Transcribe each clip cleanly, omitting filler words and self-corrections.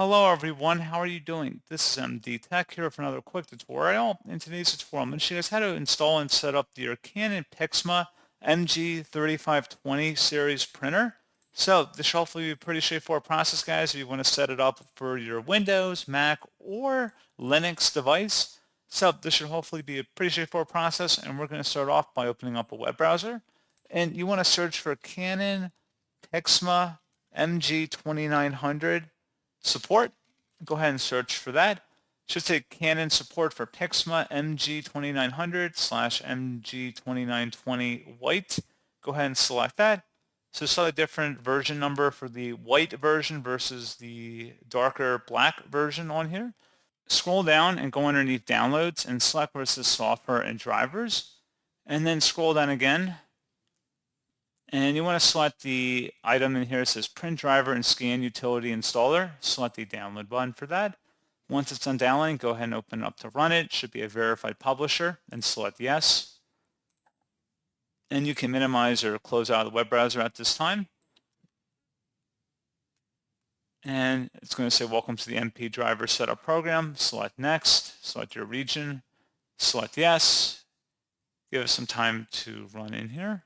Hello everyone, how are you doing? This is MD Tech here for another quick tutorial. In today's tutorial, I'm going to show you guys how to install and set up your Canon PIXMA MG3520 series printer. So this should hopefully be a pretty straightforward process, guys, if you want to set it up for your Windows, Mac, or Linux device. So this should hopefully be a pretty straightforward process, and we're going to start off by opening up a web browser. And you want to search for Canon PIXMA MG2900 support. Go ahead and search for that. Should say Canon support for PIXMA MG2900 / MG2920 white. Go ahead and select that. So slightly different version number for the white version versus the darker black version on here. Scroll down and go underneath downloads and select where it says software and drivers. And then scroll down again. And you want to select the item in here that says print driver and scan utility installer. Select the download button for that. Once it's done downloading, go ahead and open it up to run it. It should be a verified publisher and select yes. And you can minimize or close out of the web browser at this time. And it's going to say welcome to the MP driver setup program. Select next, select your region, select yes. Give it some time to run in here.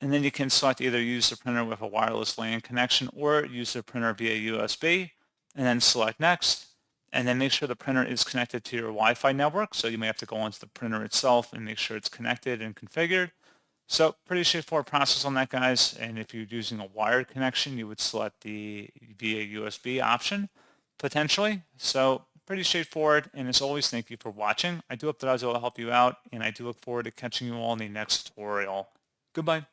And then you can select either use the printer with a wireless LAN connection or use the printer via USB, and then select next. And then make sure the printer is connected to your Wi-Fi network. So you may have to go onto the printer itself and make sure it's connected and configured. So pretty straightforward process on that, guys. And if you're using a wired connection, you would select the via USB option potentially. So pretty straightforward. And as always, thank you for watching. I do hope that I was able to help you out, and I do look forward to catching you all in the next tutorial. Goodbye.